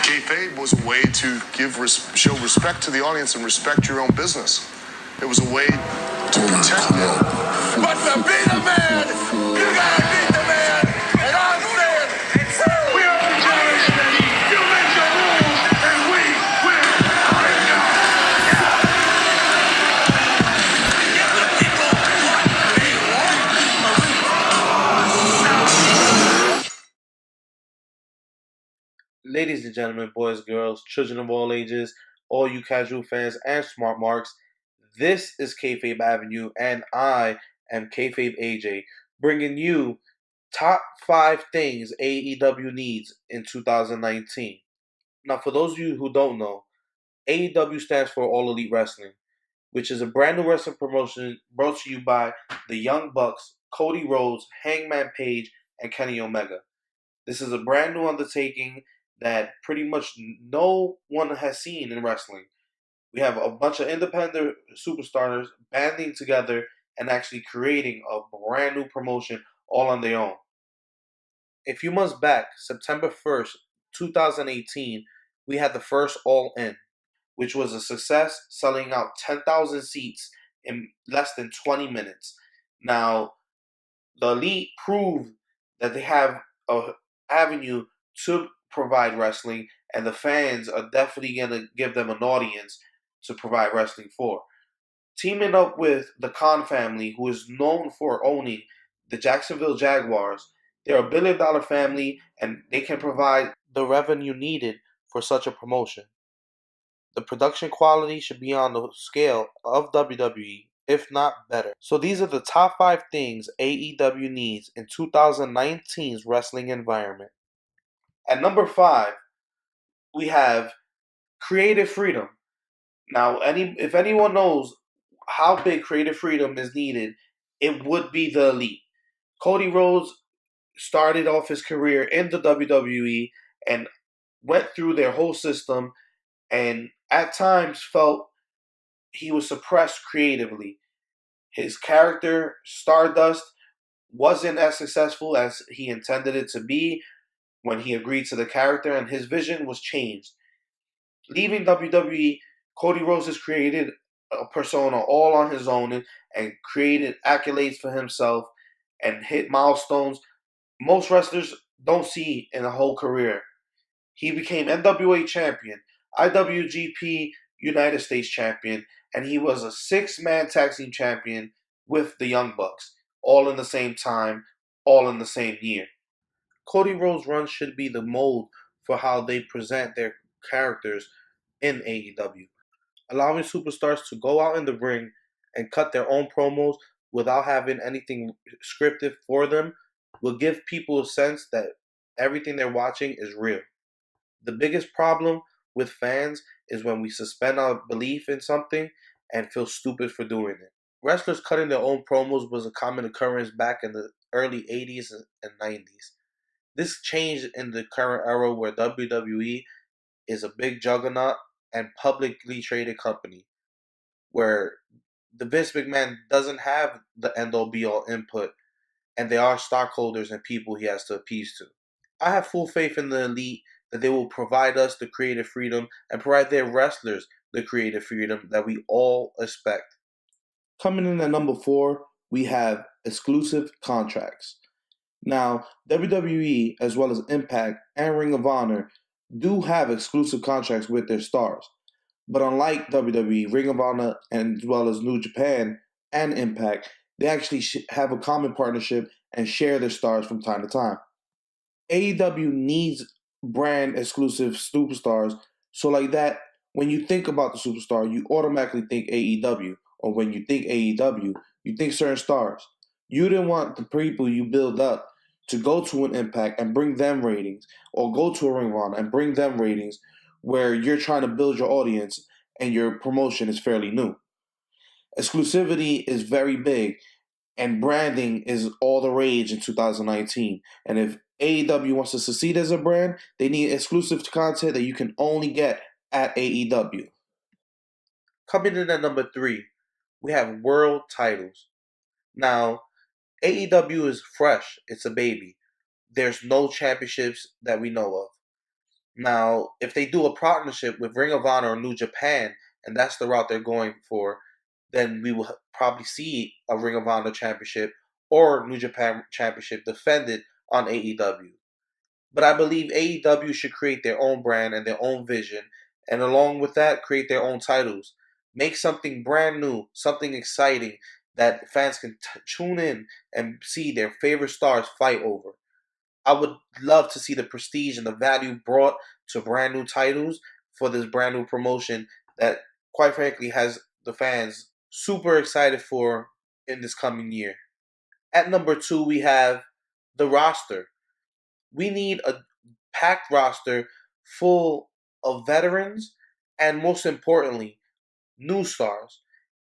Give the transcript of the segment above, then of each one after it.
Kayfabe was a way to show respect to the audience and respect your own business. It was a way to protect you. But to be the man, you gotta beat the man. And I'm saying, we are the generation. You make your rules, and we will break them. Give the people what they want. Ladies and gentlemen, boys, girls, children of all ages, all you casual fans and smart marks, this is Kayfabe Avenue, and I am Kayfabe AJ, bringing you top 5 things AEW needs in 2019. Now, for those of you who don't know, AEW stands for All Elite Wrestling, which is a brand new wrestling promotion brought to you by the Young Bucks, Cody Rhodes, Hangman Page, and Kenny Omega. This is a brand new undertaking that pretty much no one has seen in wrestling. We have a bunch of independent superstars banding together and actually creating a brand new promotion all on their own. A few months back, September 1st, 2018, we had the first All In, which was a success, selling out 10,000 seats in less than 20 minutes. Now, the Elite proved that they have an avenue to provide wrestling, and the fans are definitely going to give them an audience to provide wrestling for. Teaming up with the Khan family, who is known for owning the Jacksonville Jaguars, they're a billion-dollar family, and they can provide the revenue needed for such a promotion. The production quality should be on the scale of WWE, if not better. So these are the top 5 things AEW needs in 2019's wrestling environment. At number 5, we have creative freedom. Now, if anyone knows how big creative freedom is needed, it would be the Elite. Cody Rhodes started off his career in the WWE and went through their whole system, and at times felt he was suppressed creatively. His character, Stardust, wasn't as successful as he intended it to be when he agreed to the character, and his vision was changed. Leaving WWE, Cody Rhodes has created a persona all on his own and created accolades for himself and hit milestones most wrestlers don't see in a whole career. He became NWA champion, IWGP United States champion, and he was a 6-man tag team champion with the Young Bucks, all in the same time, all in the same year. Cody Rhodes' run should be the mold for how they present their characters in AEW, allowing superstars to go out in the ring and cut their own promos without having anything scripted for them will give people a sense that everything they're watching is real. The biggest problem with fans is when we suspend our belief in something and feel stupid for doing it. Wrestlers cutting their own promos was a common occurrence back in the early 80s and 90s. This changed in the current era where WWE is a big juggernaut and publicly traded company, where the Vince McMahon doesn't have the end-all be-all input, and there are stockholders and people he has to appease to. I have full faith in the Elite that they will provide us the creative freedom and provide their wrestlers the creative freedom that we all expect. Coming in at number 4, we have exclusive contracts. Now, WWE, as well as Impact and Ring of Honor, do have exclusive contracts with their stars. But unlike WWE, Ring of Honor, and as well as New Japan and Impact, they actually have a common partnership and share their stars from time to time. AEW needs brand exclusive superstars, so like that, when you think about the superstar, you automatically think AEW, or when you think AEW, you think certain stars. You didn't want the people you build up to go to an Impact and bring them ratings, or go to a Ring of Honor and bring them ratings, where you're trying to build your audience and your promotion is fairly new. Exclusivity is very big, and branding is all the rage in 2019. And if AEW wants to succeed as a brand, they need exclusive content that you can only get at AEW. Coming in at number 3, we have world titles. Now, AEW is fresh. It's a baby. There's no championships that we know of. Now, if they do a partnership with Ring of Honor or New Japan, and that's the route they're going for, then we will probably see a Ring of Honor championship or New Japan championship defended on AEW. But I believe AEW should create their own brand and their own vision, and along with that, create their own titles. Make something brand new, something exciting that fans can tune in and see their favorite stars fight over. I would love to see the prestige and the value brought to brand new titles for this brand new promotion that, quite frankly, has the fans super excited for in this coming year. At number 2, we have the roster. We need a packed roster full of veterans and, most importantly, new stars.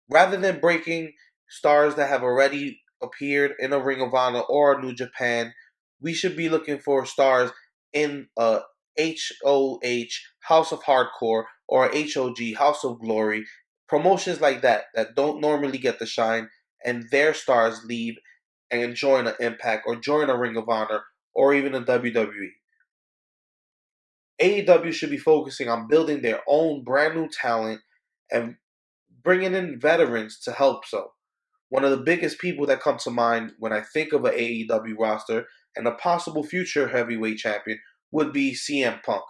Rather than breaking stars that have already appeared in a Ring of Honor or a New Japan, we should be looking for stars in a HOH, House of Hardcore, or HOG, House of Glory, promotions like that don't normally get the shine, and their stars leave and join an Impact or join a Ring of Honor or even a WWE. AEW should be focusing on building their own brand new talent and bringing in veterans to help so. One of the biggest people that come to mind when I think of an AEW roster and a possible future heavyweight champion would be CM Punk.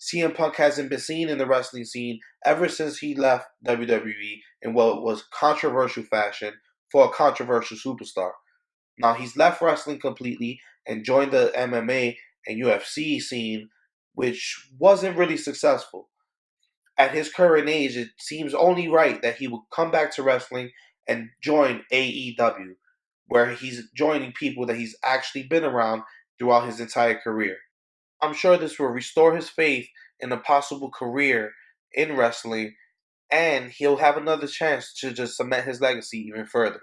CM Punk hasn't been seen in the wrestling scene ever since he left WWE in what was controversial fashion for a controversial superstar. Now he's left wrestling completely and joined the MMA and UFC scene, which wasn't really successful. At his current age, it seems only right that he would come back to wrestling and join AEW, where he's joining people that he's actually been around throughout his entire career. I'm sure this will restore his faith in a possible career in wrestling, and he'll have another chance to just cement his legacy even further.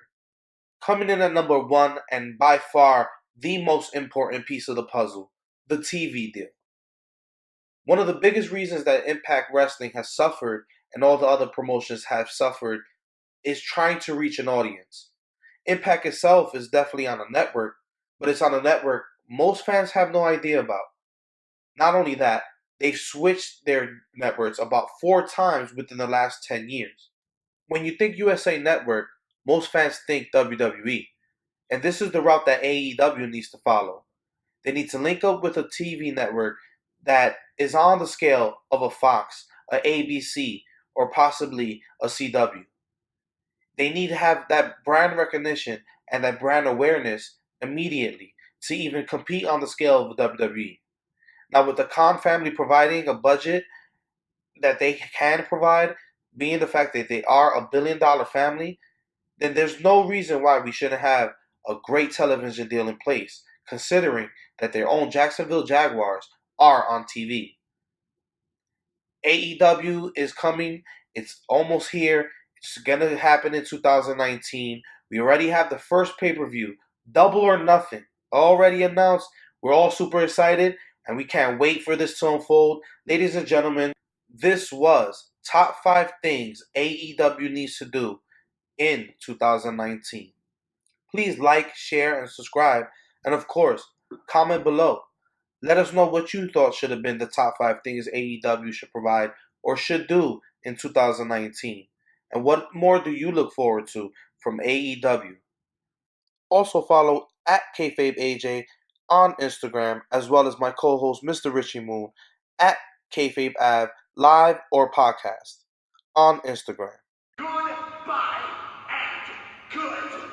Coming in at number 1, and by far the most important piece of the puzzle, the TV deal. One of the biggest reasons that Impact Wrestling has suffered and all the other promotions have suffered is trying to reach an audience. Impact itself is definitely on a network, but it's on a network most fans have no idea about. Not only that, they've switched their networks about 4 times within the last 10 years. When you think USA Network, most fans think WWE, and this is the route that AEW needs to follow. They need to link up with a TV network that is on the scale of a Fox, a ABC, or possibly a CW. They need to have that brand recognition and that brand awareness immediately to even compete on the scale of WWE. Now, with the Khan family providing a budget that they can provide, being the fact that they are a $1 billion family, then there's no reason why we shouldn't have a great television deal in place, considering that their own Jacksonville Jaguars are on TV. AEW is coming. It's almost here. It's going to happen in 2019. We already have the first pay-per-view, Double or Nothing, already announced. We're all super excited, and we can't wait for this to unfold. Ladies and gentlemen, this was Top 5 Things AEW Needs to Do in 2019. Please like, share, and subscribe. And of course, comment below. Let us know what you thought should have been the top 5 things AEW should provide or should do in 2019. And what more do you look forward to from AEW? Also follow at Kayfabe AJ on Instagram, as well as my co-host Mr. Richie Moon at Kayfabe Ave live or podcast on Instagram. Goodbye and good